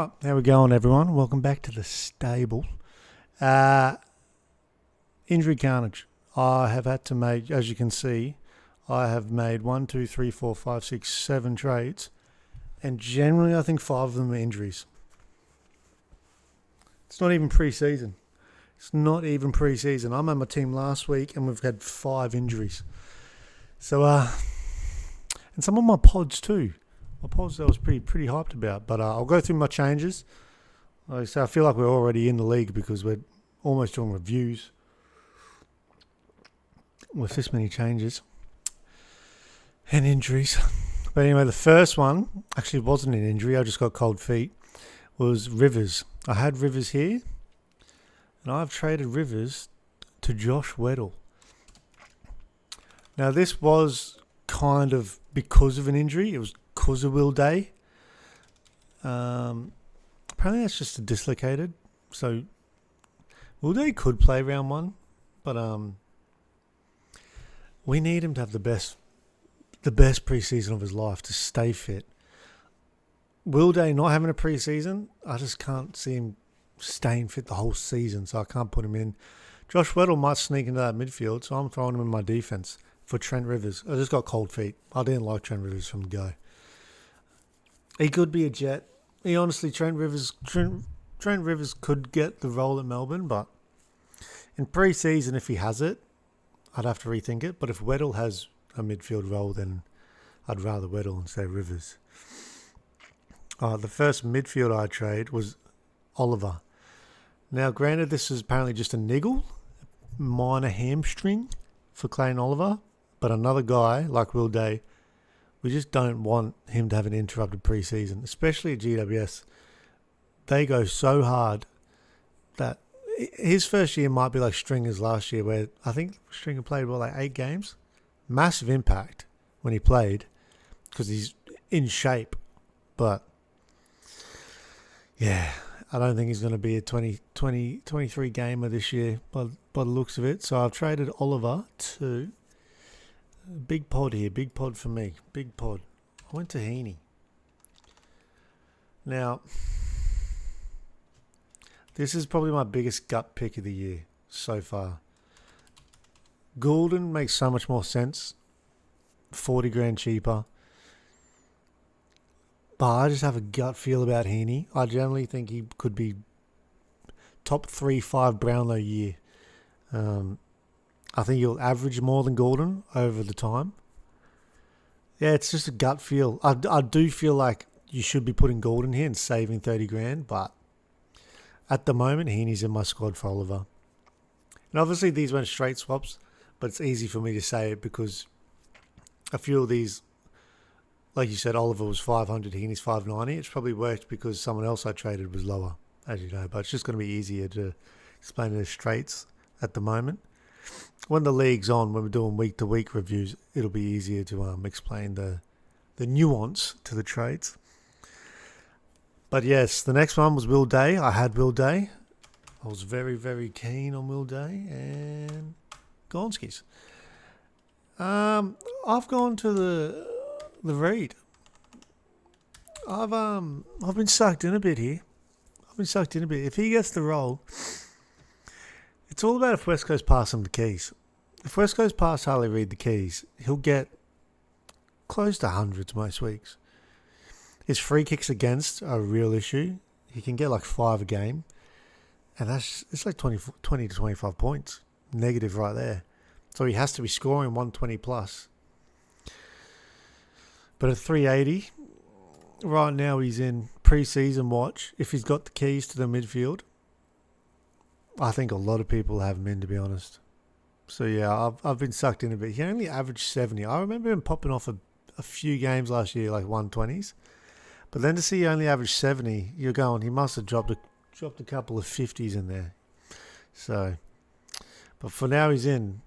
Right, how we going, everyone? Welcome back to the stable. Injury carnage. I have had to make, as you can see, I have made 1, 2, 3, 4, 5, 6, 7 trades, and generally I think 5 of them are injuries. It's not even pre-season. I'm on my team last week, and we've had 5 injuries. So, and some of my pods too. My pods I was pretty hyped about, but I'll go through my changes. Like I say, I feel like we're already in the league because we're almost doing reviews with this many changes and injuries. But anyway, the first one actually wasn't an injury. I just got cold feet. Was Rivers. I had Rivers here, and I've traded Rivers to Josh Weddle. Now, this was kind of because of an injury. It was because of Will Day. Apparently that's just a dislocated. So Will Day could play round 1, but we need him to have the best preseason of his life to stay fit. Will Day not having a preseason, I just can't see him staying fit the whole season, so I can't put him in. Josh Weddle might sneak into that midfield, so I'm throwing him in my defense for Trent Rivers. I just got cold feet. I didn't like Trent Rivers from the go. He could be a Jet. Trent Rivers could get the role at Melbourne, but in pre-season, if he has it, I'd have to rethink it. But if Weddle has a midfield role, then I'd rather Weddle instead of Rivers. The first midfield I trade was Oliver. Now, granted, this is apparently just a niggle, minor hamstring for Clayton Oliver, but another guy like Will Day, we just don't want him to have an interrupted preseason, especially at GWS. They go so hard that his first year might be like Stringer's last year, where I think Stringer played, 8 games? Massive impact when he played because he's in shape. But, yeah, I don't think he's going to be a 23 gamer this year by the looks of it. So I've traded Oliver to... Big pod here. Big pod for me. Big pod. I went to Heaney. Now, this is probably my biggest gut pick of the year so far. Goulden makes so much more sense. 40 grand cheaper. But I just have a gut feel about Heaney. I generally think he could be top 3-5 Brownlow year. I think he'll average more than Goulden over the time. Yeah, it's just a gut feel. I do feel like you should be putting Goulden here and saving 30 grand, but at the moment, Heaney's in my squad for Oliver. And obviously, these weren't straight swaps, but it's easy for me to say it because a few of these, like you said, Oliver was 500, Heaney's 590. It's probably worked because someone else I traded was lower, as you know, but it's just going to be easier to explain it as straights at the moment. When the league's on, when we're doing week-to-week reviews, it'll be easier to explain the nuance to the trades. But yes, the next one was Will Day. I had Will Day. I was very, very keen on Will Day and Gonskis. I've gone to the read. I've been sucked in a bit here. If he gets the role, it's all about if West Coast pass him the keys. If West Coast pass Harley Reid the keys, he'll get close to hundreds most weeks. His free kicks against are a real issue. He can get like 5 a game. And it's like 20 to 25 points. Negative right there. So he has to be scoring 120 plus. But at 380, right now he's in pre-season watch. If he's got the keys to the midfield, I think a lot of people have him in, to be honest. So, yeah, I've been sucked in a bit. He only averaged 70. I remember him popping off a few games last year, like 120s. But then to see he only averaged 70, you're going, he must have dropped a couple of 50s in there. So, but for now he's in,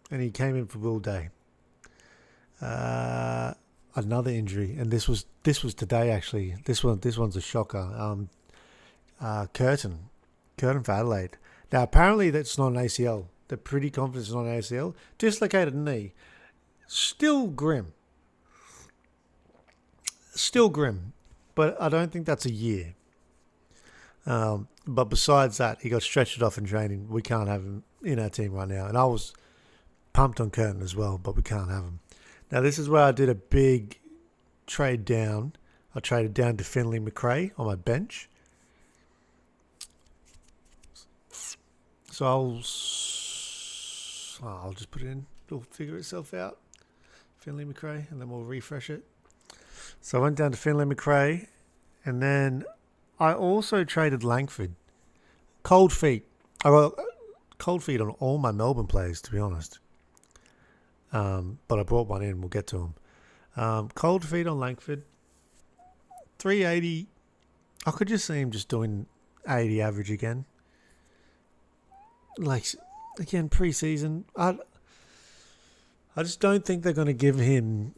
and he came in for Will Day. Another injury, and this was today actually. This one's a shocker. Curtin for Adelaide. Now, apparently that's not an ACL. They're pretty confident it's not an ACL. Dislocated knee. Still grim. But I don't think that's a year. But besides that, he got stretched off in training. We can't have him in our team right now. And I was pumped on Curtin as well, but we can't have him. Now, this is where I did a big trade down. I traded down to Finley McRae on my bench. So I'll just put it in. It'll figure itself out. Finley McRae, and then we'll refresh it. So I went down to Finley McRae, and then I also traded Langford. Cold feet. I got cold feet on all my Melbourne players, to be honest. But I brought one in. We'll get to him. Cold feet on Langford. 380. I could just see him just doing 80 average again. Like, again, pre-season. I just don't think they're going to give him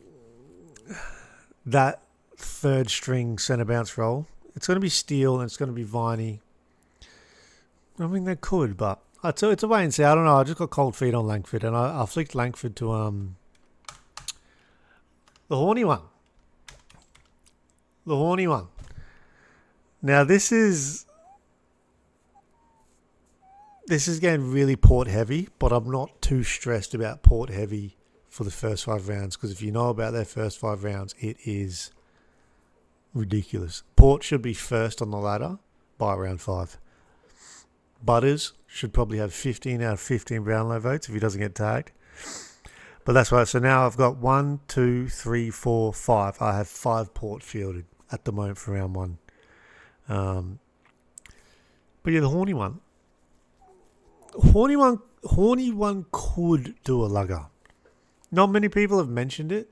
that third string centre bounce role. It's going to be Steele and it's going to be Viney. I mean, they could, but it's a wait and see. I don't know. I just got cold feet on Langford, and I flicked Langford to the horny one. The horny one. Now this is getting really Port heavy, but I'm not too stressed about Port heavy for the first 5 rounds, because if you know about their first 5 rounds, it is ridiculous. Port should be first on the ladder by round 5. Butters should probably have 15 out of 15 Brownlow votes if he doesn't get tagged. But that's right. So now I've got 1, 2, 3, 4, 5. I have 5 Port fielded at the moment for round 1. But yeah, the horny one. Horny one could do a lugger. Not many people have mentioned it.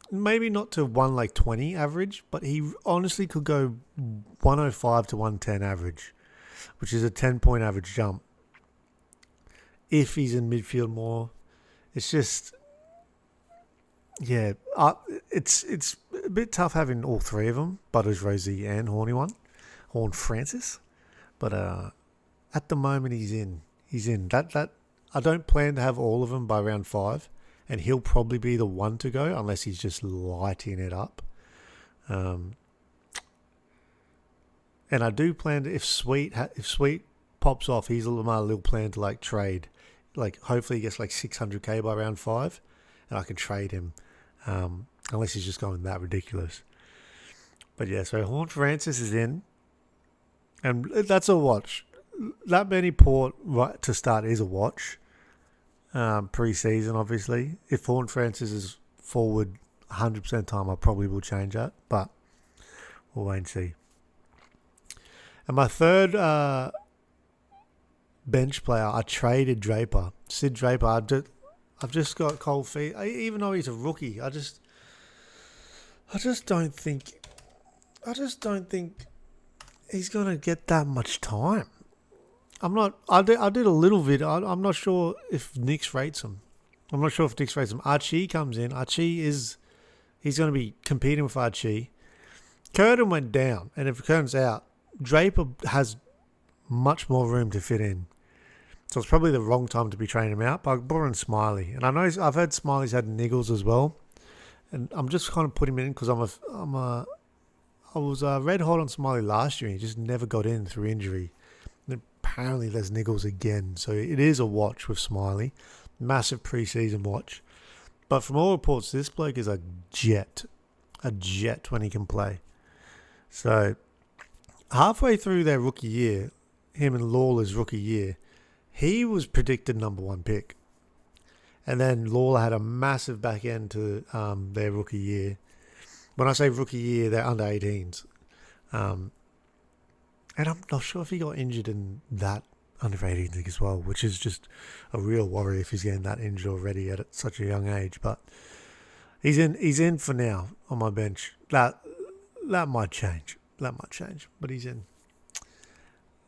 Maybe not to 120 average, but he honestly could go 105 to 110 average, which is a 10-point average jump. If he's in midfield more, it's just, yeah, it's a bit tough having all 3 of them, Butters, Rosie, and Horn Francis. But at the moment, he's in. That I don't plan to have all of them by round 5, and he'll probably be the one to go unless he's just lighting it up. And I do plan to, if Sweet pops off, he's my little plan to like trade. Like hopefully he gets like 600k by round 5, and I can trade him. Unless he's just going that ridiculous. But yeah, so Horn Francis is in, and that's a watch. That many Port right to start is a watch. Pre-season, obviously. If Horn Francis is forward 100% of the time, I probably will change that, but we'll wait and see. And my third bench player, I traded Draper. Sid Draper. I've just got cold feet. Even though he's a rookie, I just don't think he's gonna get that much time. I did a little bit. I'm not sure if Nix rates him. Archie comes in. He's going to be competing with Archie. Curtin went down, and if Curtin's out, Draper has much more room to fit in. So it's probably the wrong time to be training him out. But I brought in Smiley, and I know I've heard Smiley's had niggles as well, and I'm just kind of putting him in because I was red hot on Smiley last year. He just never got in through injury. Apparently there's niggles again, so it is a watch with Smiley. Massive pre-season watch. But from all reports, this bloke is a jet when he can play. So halfway through their rookie year, him and Lawler's rookie year, he was predicted number 1 pick. And then Lawler had a massive back end to their rookie year. When I say rookie year, they're under 18s. And I'm not sure if he got injured in that under 18 league as well, which is just a real worry if he's getting that injured already at such a young age. But he's in for now on my bench. That might change. But he's in.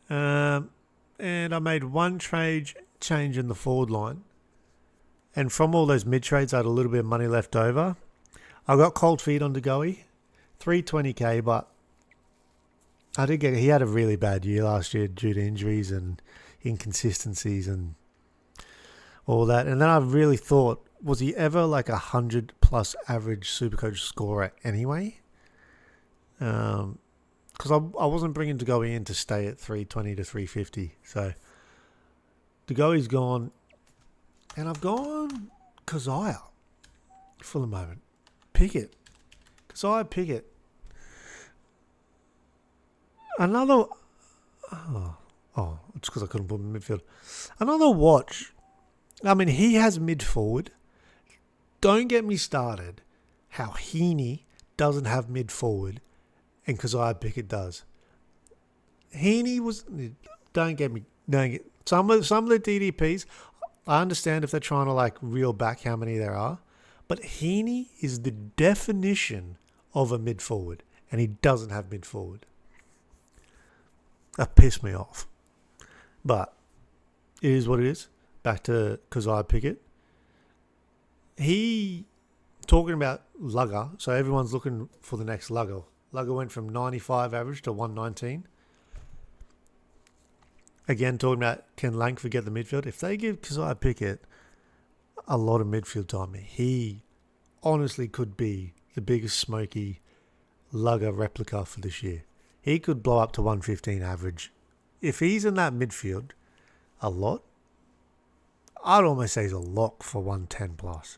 And I made one trade change in the forward line. And from all those mid trades, I had a little bit of money left over. I got cold feet on DeGoey, 320k, but he had a really bad year last year due to injuries and inconsistencies and all that. And then I really thought, was he ever like 100 plus average Supercoach scorer anyway? because I wasn't bringing De Goey in to stay at 320 to 350. So De Goey's gone, and I've gone Keziah for the moment. Pickett. Keziah Pickett. Another... it's because I couldn't put him in midfield. Another watch. I mean, he has mid forward. Don't get me started how Heaney doesn't have mid forward and Keziah Pickett does. Heaney was... Don't get me... Some of the DDPs, I understand if they're trying to like reel back how many there are, but Heaney is the definition of a mid forward, and he doesn't have mid forward. That pissed me off. But it is what it is. Back to Keziah Pickett. He, talking about lugger, so everyone's looking for the next lugger. Lugger went from 95 average to 119. Again, talking about can Langford get the midfield? If they give Keziah Pickett a lot of midfield time, he honestly could be the biggest smoky lugger replica for this year. He could blow up to 115 average. If he's in that midfield a lot, I'd almost say he's a lock for 110 plus.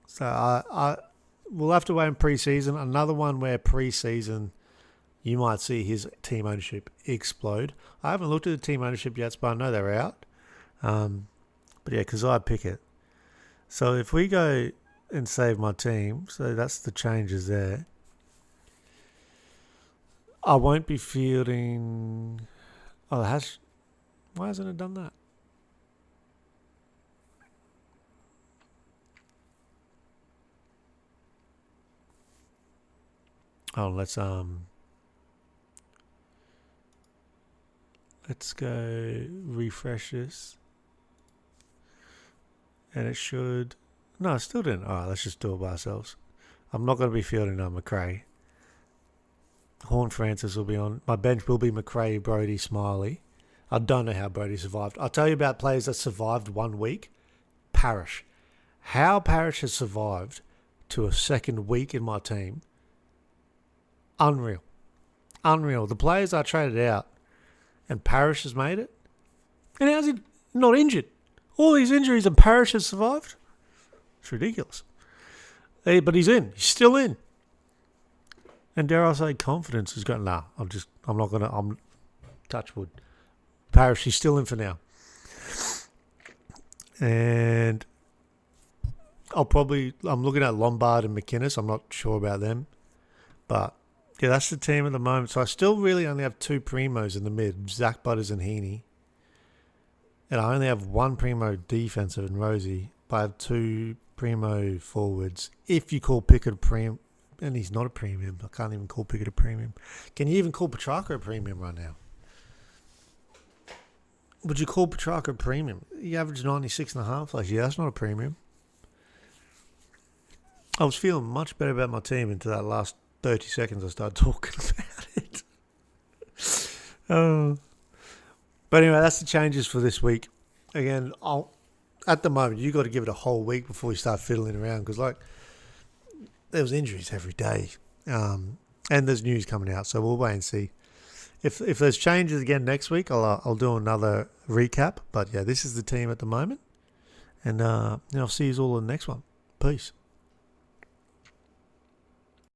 So we'll have to wait in pre-season. Another one where pre-season you might see his team ownership explode. I haven't looked at the team ownership yet, but I know they're out. But yeah, Keziah Pickett. So if we go and save my team, so that's the changes there. I won't be fielding... why hasn't it done that? Let's go refresh this. And it should... No, it still didn't. Alright, let's just do it by ourselves. I'm not going to be fielding McRae. Horn Francis will be on. My bench will be McRae, Brodie, Smiley. I don't know how Brodie survived. I'll tell you about players that survived 1 week. Parrish. How Parrish has survived to a second week in my team. Unreal. The players I traded out and Parrish has made it. And how's he not injured? All these injuries and Parrish has survived? It's ridiculous. Hey, but he's in. He's still in. And dare I say, confidence has got... I'm touch wood. Parrish, he's still in for now. And I'm looking at Lombard and McInnes. I'm not sure about them. But, yeah, that's the team at the moment. So I still really only have 2 primos in the mid, Zach Butters and Heaney. And I only have 1 primo defensive in Rosie. But I have 2 primo forwards. If you call Pickett a premium... And he's not a premium. I can't even call Pickett a premium. Can you even call Petrarca a premium right now? Would you call Petrarca a premium? He averaged 96.5 last year. That's not a premium. I was feeling much better about my team until that last 30 seconds I started talking about it. But anyway, that's the changes for this week. Again, at the moment, you got to give it a whole week before we start fiddling around because, there was injuries every day, and there's news coming out, so we'll wait and see. If there's changes again next week, I'll do another recap. But yeah, this is the team at the moment, and I'll see you all in the next one. Peace.